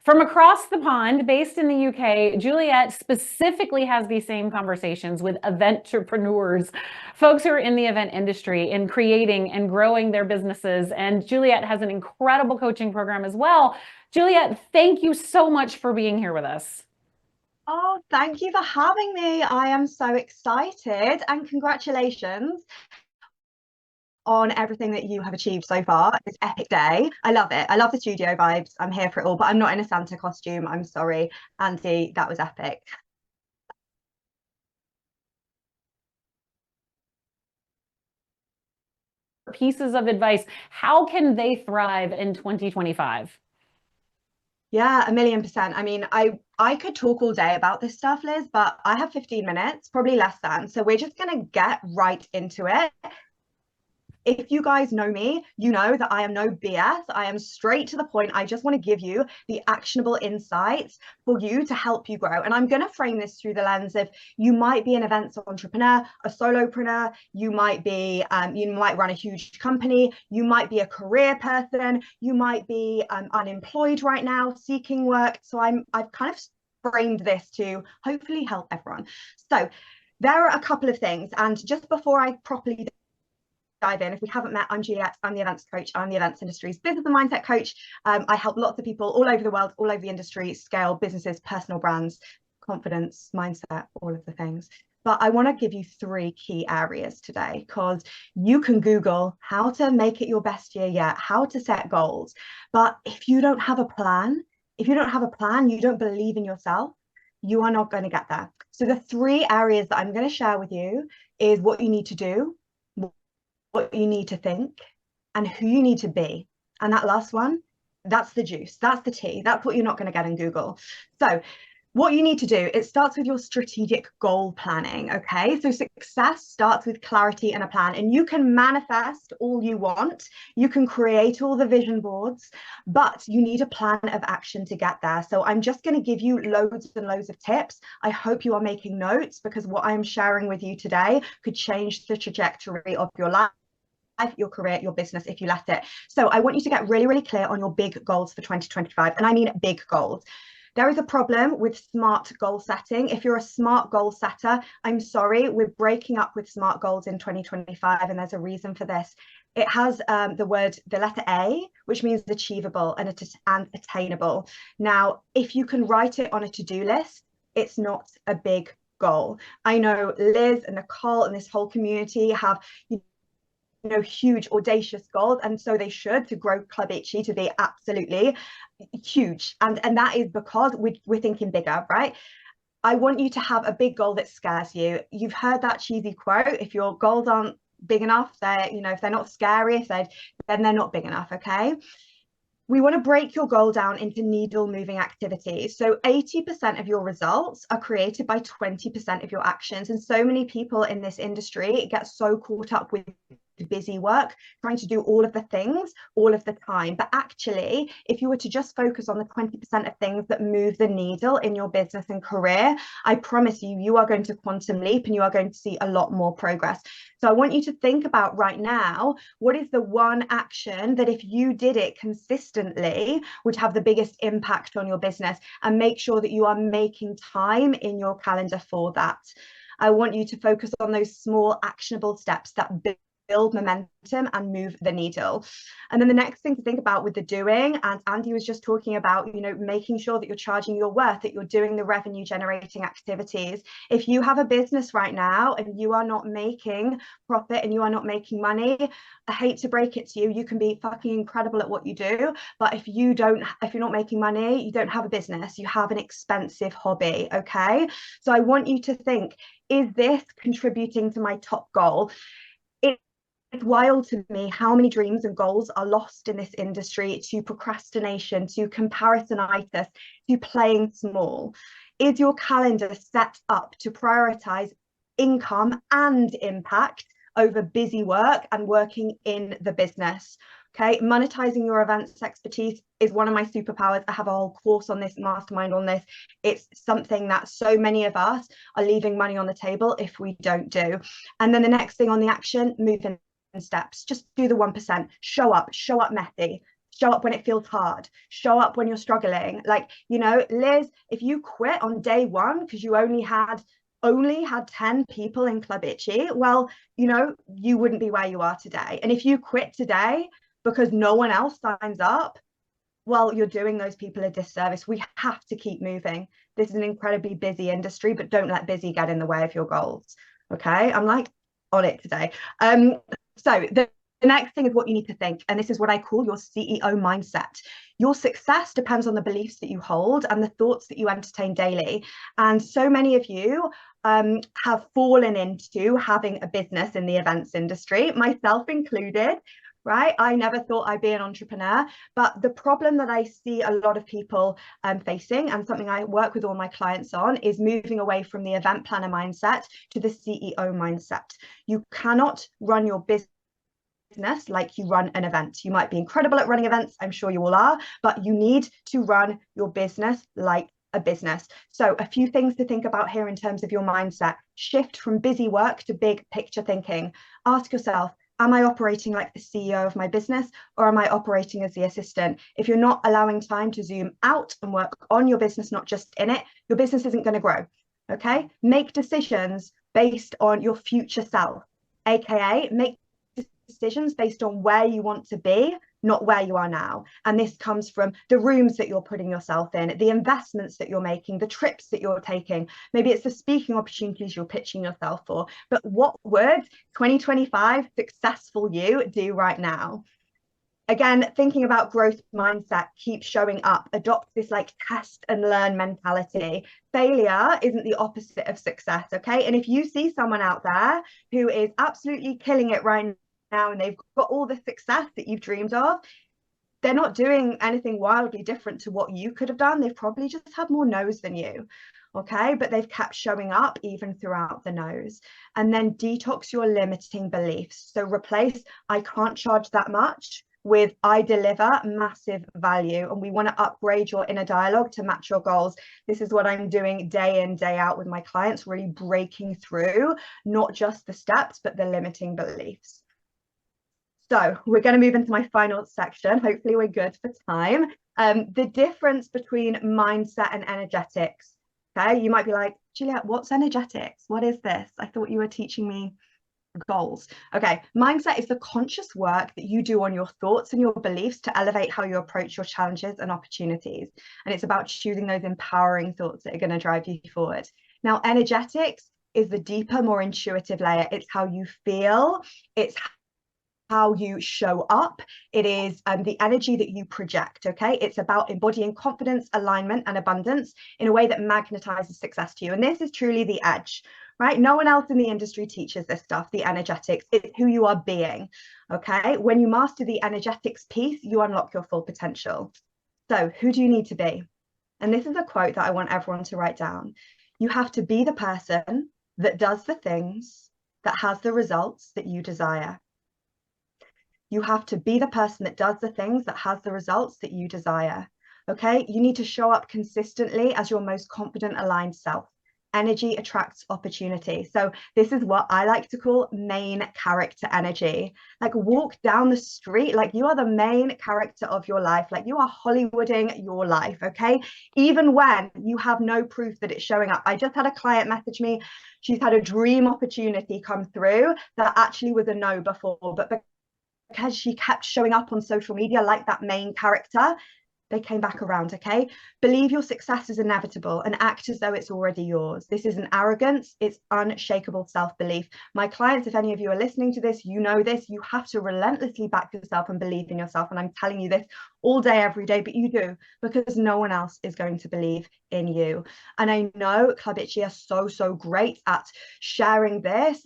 From across the pond, based in the UK, Juliet specifically has these same conversations with event entrepreneurs, folks who are in the event industry, in creating and growing their businesses. And Juliet has an incredible coaching program as well. Juliet, thank you so much for being here with us. Oh, thank you for having me. I am so excited, and congratulations on everything that you have achieved so far. This epic day. I love it. I love the studio vibes. I'm here for it all, but I'm not in a Santa costume. I'm sorry, Andy. That was epic. Pieces of advice. How can they thrive in 2025? Yeah, 1,000,000%. I mean, I could talk all day about this stuff, Liz, but I have 15 minutes, probably less than. So we're just gonna get right into it. If you guys know me, you know that I am no BS. I am straight to the point. I just want to give you the actionable insights for you to help you grow. And I'm going to frame this through the lens of you might be an events entrepreneur, a solopreneur, you might run a huge company, you might be a career person, you might be unemployed right now, seeking work. So I've kind of framed this to hopefully help everyone. So there are a couple of things. And just before I properly dive in, if we haven't met, I'm Juliet. I'm the events coach. I'm the events industry's business and mindset coach. I help lots of people all over the world, all over the industry, scale businesses, personal brands, confidence, mindset, all of the things. But I want to give you 3 key areas today, because you can Google how to make it your best year yet, how to set goals. But if you don't have a plan, you don't believe in yourself, you are not going to get there. So the 3 areas that I'm going to share with you is what you need to do, what you need to think, and who you need to be. And that last one, that's the juice, that's the tea, that's what you're not going to get in Google. So what you need to do, it starts with your strategic goal planning, okay? So success starts with clarity and a plan, and you can manifest all you want, you can create all the vision boards, but you need a plan of action to get there. So I'm just going to give you loads and loads of tips. I hope you are making notes, because what I'm sharing with you today could change the trajectory of your life, your career, your business, if you let it. So I want you to get really, really clear on your big goals for 2025. And I mean big goals. There is a problem with smart goal setting. If you're a smart goal setter, I'm sorry, we're breaking up with smart goals in 2025. And there's a reason for this. It has the letter A, which means achievable and attainable. Now, if you can write it on a to-do list, it's not a big goal. I know Liz and Nicole and this whole community have huge audacious goals, and so they should, to grow Club Itchy to be absolutely huge, and that is because we're thinking bigger, right? I want you to have a big goal that scares you. You've heard that cheesy quote, if your goals aren't big enough, if they're not scary, then they're not big enough. Okay, we want to break your goal down into needle moving activities. So 80% of your results are created by 20% of your actions. And so many people in this industry get so caught up with busy work, trying to do all of the things all of the time. But actually, if you were to just focus on the 20% of things that move the needle in your business and career, I promise you, you are going to quantum leap and you are going to see a lot more progress. So I want you to think about right now, what is the one action that if you did it consistently would have the biggest impact on your business, and make sure that you are making time in your calendar for that. I want you to focus on those small actionable steps that build momentum and move the needle. And then the next thing to think about with the doing, and Andy was just talking about, making sure that you're charging your worth, that you're doing the revenue generating activities. If you have a business right now and you are not making profit and you are not making money, I hate to break it to you, you can be fucking incredible at what you do, but if you're not making money, you don't have a business, you have an expensive hobby. Okay, so I want you to think, is this contributing to my top goal? It's wild to me how many dreams and goals are lost in this industry to procrastination, to comparisonitis, to playing small. Is your calendar set up to prioritize income and impact over busy work and working in the business? Okay, monetizing your events expertise is one of my superpowers. I have a whole course on this, mastermind on this. It's something that so many of us are leaving money on the table if we don't do. And then the next thing on the action, move in steps. Just do the 1%. Show up messy. Show up when it feels hard. Show up when you're struggling. Like, you know, Liz, if you quit on day one because you only had 10 people in Club Itchy, well, you know, you wouldn't be where you are today. And if you quit today because no one else signs up, well, you're doing those people a disservice. We have to keep moving. This is an incredibly busy industry, but don't let busy get in the way of your goals. Okay, I'm like on it today. So the next thing is what you need to think, and this is what I call your CEO mindset. Your success depends on the beliefs that you hold and the thoughts that you entertain daily. And so many of you have fallen into having a business in the events industry, myself included. Right? I never thought I'd be an entrepreneur, but the problem that I see a lot of people facing, and something I work with all my clients on, is moving away from the event planner mindset to the CEO mindset. You cannot run your business like you run an event. You might be incredible at running events, I'm sure you all are, but you need to run your business like a business. So a few things to think about here in terms of your mindset. Shift from busy work to big picture thinking. Ask yourself, am I operating like the CEO of my business, or am I operating as the assistant? If you're not allowing time to zoom out and work on your business, not just in it, your business isn't going to grow. Okay? Make decisions based on your future self, aka make decisions based on where you want to be, not where you are now. And this comes from the rooms that you're putting yourself in, the investments that you're making, the trips that you're taking. Maybe it's the speaking opportunities you're pitching yourself for. But what would 2025 successful you do right now? Again, thinking about growth mindset, keep showing up, adopt this like test and learn mentality. Failure isn't the opposite of success, okay? And if you see someone out there who is absolutely killing it right now and they've got all the success that you've dreamed of, they're not doing anything wildly different to what you could have done. They've probably just had more no's than you, okay? But they've kept showing up even throughout the no's. And then detox your limiting beliefs. So replace I can't charge that much with I deliver massive value. And we want to upgrade your inner dialogue to match your goals. This is what I'm doing day in, day out with my clients, really breaking through not just the steps, but the limiting beliefs. So we're going to move into my final section. Hopefully we're good for time. The difference between mindset and energetics. Okay, you might be like, Juliet, what's energetics? What is this? I thought you were teaching me goals. Okay, mindset is the conscious work that you do on your thoughts and your beliefs to elevate how you approach your challenges and opportunities. And it's about choosing those empowering thoughts that are going to drive you forward. Now, energetics is the deeper, more intuitive layer. It's how you feel. It's how you show up. It is the energy that you project, okay? It's about embodying confidence, alignment, and abundance in a way that magnetizes success to you. And this is truly the edge, right? No one else in the industry teaches this stuff, the energetics. It's who you are being, okay? When you master the energetics piece, you unlock your full potential. So who do you need to be? And this is a quote that I want everyone to write down. You have to be the person that does the things that has the results that you desire. You have to be the person that does the things that has the results that you desire. Okay, you need to show up consistently as your most confident, aligned self. Energy attracts opportunity. So this is what I like to call main character energy. Like walk down the street like you are the main character of your life, like you are Hollywooding your life, okay? Even when you have no proof that it's showing up. I just had a client message me. She's had a dream opportunity come through that actually was a no before, but because she kept showing up on social media like that main character, they came back around, okay? Believe your success is inevitable and act as though it's already yours. This isn't arrogance, it's unshakable self-belief. My clients, if any of you are listening to this, you know this, you have to relentlessly back yourself and believe in yourself. And I'm telling you this all day, every day, but you do, because no one else is going to believe in you. And I know Club Itchy are so great at sharing this,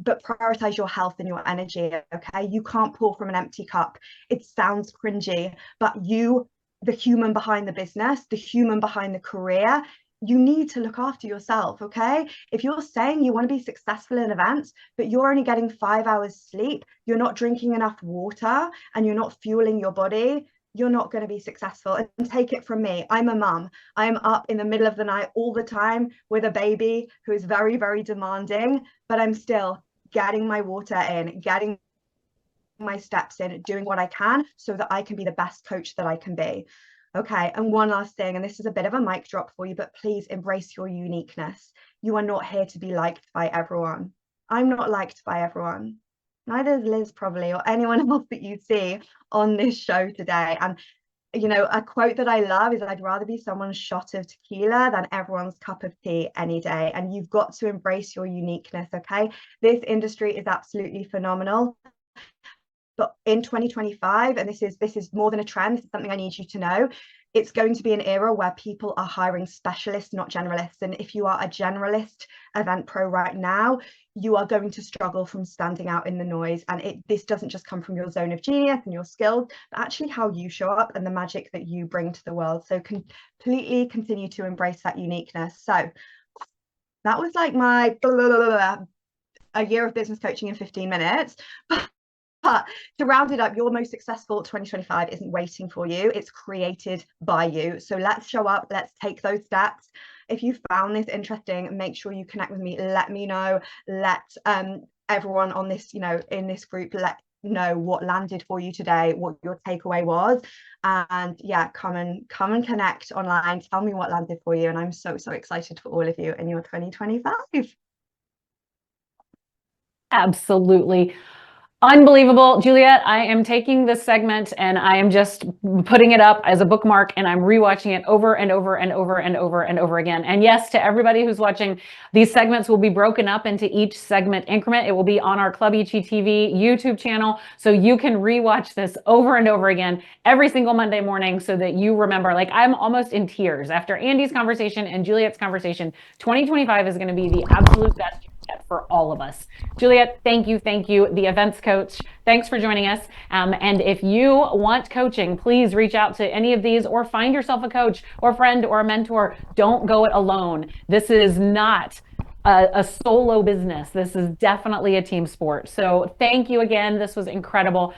but prioritize your health and your energy, okay? You can't pour from an empty cup. It sounds cringy, but you, the human behind the business, the human behind the career, you need to look after yourself, okay? If you're saying you want to be successful in events, but you're only getting 5 hours sleep, you're not drinking enough water, and you're not fueling your body, you're not going to be successful. And take it from me, I'm a mum. I'm up in the middle of the night all the time with a baby who is very demanding, but I'm still getting my water in, getting my steps in, doing what I can so that I can be the best coach that I can be. Okay, and one last thing, and this is a bit of a mic drop for you, but please embrace your uniqueness. You are not here to be liked by everyone. I'm not liked by everyone. Neither is Liz, probably, or anyone else that you see on this show today. And a quote that I love is, I'd rather be someone's shot of tequila than everyone's cup of tea any day. And you've got to embrace your uniqueness, okay? This industry is absolutely phenomenal. But in 2025, and this is more than a trend, this is something I need you to know, it's going to be an era where people are hiring specialists, not generalists. And if you are a generalist event pro right now, you are going to struggle from standing out in the noise. And this doesn't just come from your zone of genius and your skills, but actually how you show up and the magic that you bring to the world. So completely continue to embrace that uniqueness. So that was like my a year of business coaching in 15 minutes. But to round it up, your most successful 2025 isn't waiting for you. It's created by you. So let's show up. Let's take those steps. If you found this interesting, make sure you connect with me. Let me know. Let everyone on this, in this group, let know what landed for you today, what your takeaway was. And yeah, come and connect online. Tell me what landed for you. And I'm so excited for all of you in your 2025. Absolutely. Unbelievable. Juliet, I am taking this segment and I am just putting it up as a bookmark, and I'm rewatching it over and over and over and over and over again. And yes, to everybody who's watching, these segments will be broken up into each segment increment. It will be on our Club Ichi TV YouTube channel, so you can rewatch this over and over again every single Monday morning so that you remember. Like, I'm almost in tears after Andy's conversation and Juliet's conversation. 2025 is going to be the absolute best for all of us. Juliet, thank you. The events coach, thanks for joining us. And if you want coaching, please reach out to any of these or find yourself a coach or friend or a mentor. Don't go it alone. This is not a solo business. This is definitely a team sport. So thank you again. This was incredible.